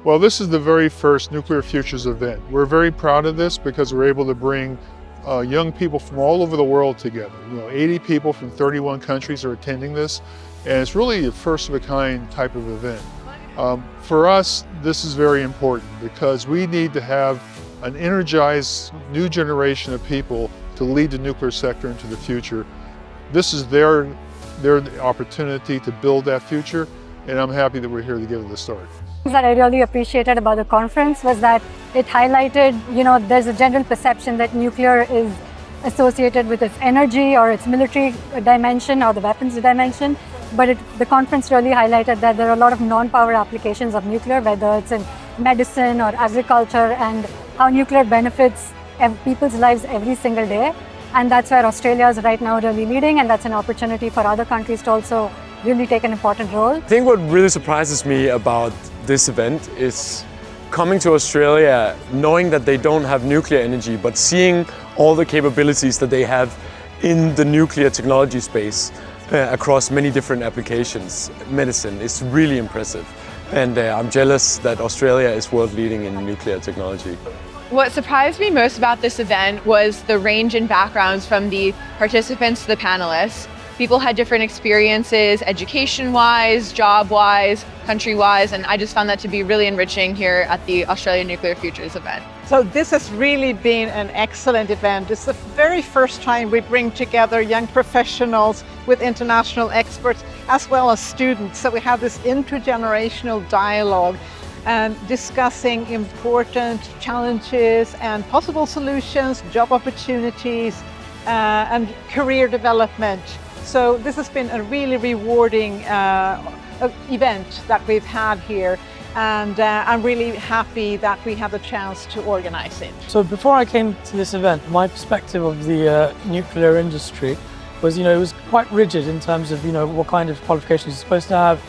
Well, this is the very first Nuclear Futures event. We're very proud of this because we're able to bring young people from all over the world together. 80 people from 31 countries are attending this, and it's really a first of a kind type of event. For us, this is very important because we need to have an energized new generation of people to lead the nuclear sector into the future. This is their opportunity to build that future, and I'm happy that we're here to give it a start. That I really appreciated about the conference was that it highlighted, there's a general perception that nuclear is associated with its energy or its military dimension or the weapons dimension, but the conference really highlighted that there are a lot of non-power applications of nuclear, whether it's in medicine or agriculture, and how nuclear benefits people's lives every single day. And that's where Australia is right now really leading, and that's an opportunity for other countries to also really take an important role. I think what really surprises me about this event is coming to Australia, knowing that they don't have nuclear energy, but seeing all the capabilities that they have in the nuclear technology space across many different applications. Medicine is really impressive. And I'm jealous that Australia is world leading in nuclear technology. What surprised me most about this event was the range in backgrounds from the participants to the panelists. People had different experiences, education-wise, job-wise, country-wise, and I just found that to be really enriching here at the Australia Nuclear Futures event. So this has really been an excellent event. It's the very first time we bring together young professionals with international experts as well as students. So we have this intergenerational dialogue and discussing important challenges and possible solutions, job opportunities, and career development. So this has been a really rewarding event that we've had here, and I'm really happy that we have the chance to organize it. So before I came to this event, my perspective of the nuclear industry was, it was quite rigid in terms of, what kind of qualifications you're supposed to have,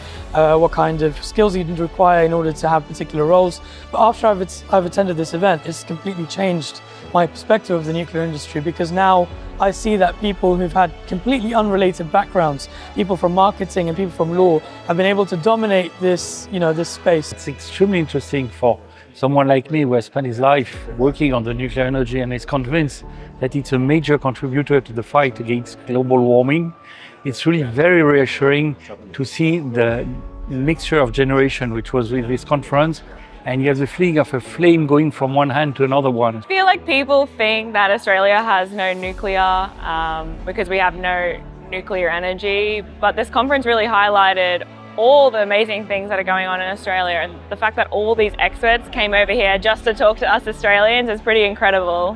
what kind of skills you'd require in order to have particular roles. But after I've attended this event, it's completely changed my perspective of the nuclear industry, because now I see that people who've had completely unrelated backgrounds, people from marketing and people from law, have been able to dominate this, this space. It's extremely interesting for someone like me who has spent his life working on the nuclear energy and is convinced that it's a major contributor to the fight against global warming. It's really very reassuring to see the mixture of generation which was with this conference, and you have the feeling of a flame going from one hand to another one. I feel like people think that Australia has no nuclear because we have no nuclear energy, but this conference really highlighted all the amazing things that are going on in Australia, and the fact that all these experts came over here just to talk to us Australians is pretty incredible.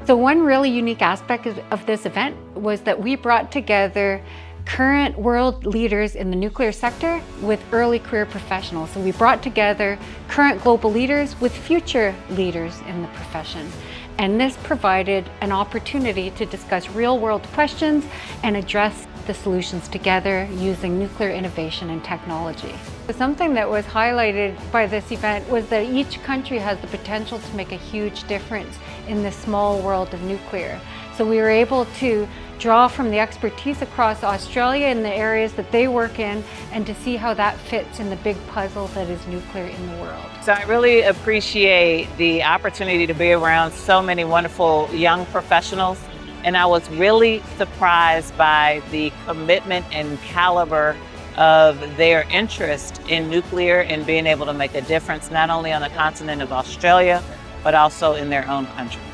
So one really unique aspect of this event was that we brought together current world leaders in the nuclear sector with early career professionals. So we brought together current global leaders with future leaders in the profession. And this provided an opportunity to discuss real-world questions and address the solutions together using nuclear innovation and technology. Something that was highlighted by this event was that each country has the potential to make a huge difference in this small world of nuclear. So we were able to draw from the expertise across Australia in the areas that they work in, and to see how that fits in the big puzzle that is nuclear in the world. So I really appreciate the opportunity to be around so many wonderful young professionals, and I was really surprised by the commitment and caliber of their interest in nuclear and being able to make a difference not only on the continent of Australia, but also in their own countries.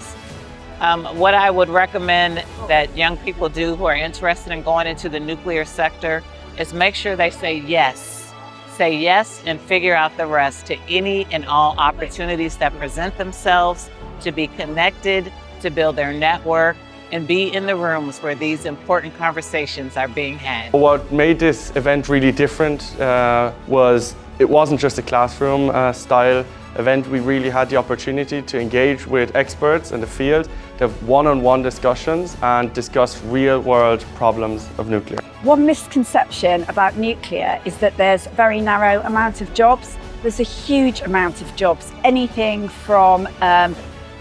What I would recommend that young people do who are interested in going into the nuclear sector is make sure they say yes. Say yes and figure out the rest to any and all opportunities that present themselves, to be connected, to build their network, and be in the rooms where these important conversations are being had. What made this event really different was it wasn't just a classroom style event. We really had the opportunity to engage with experts in the field, to have one-on-one discussions and discuss real-world problems of nuclear. One misconception about nuclear is that there's a very narrow amount of jobs. There's a huge amount of jobs, anything from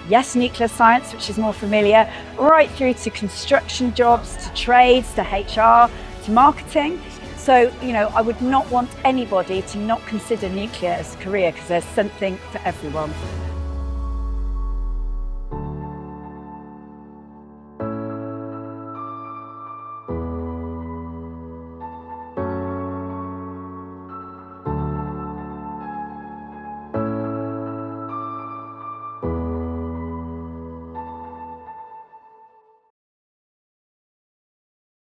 yes, nuclear science, which is more familiar, right through to construction jobs, to trades, to HR, to marketing. So, I would not want anybody to not consider nuclear as a career because there's something for everyone.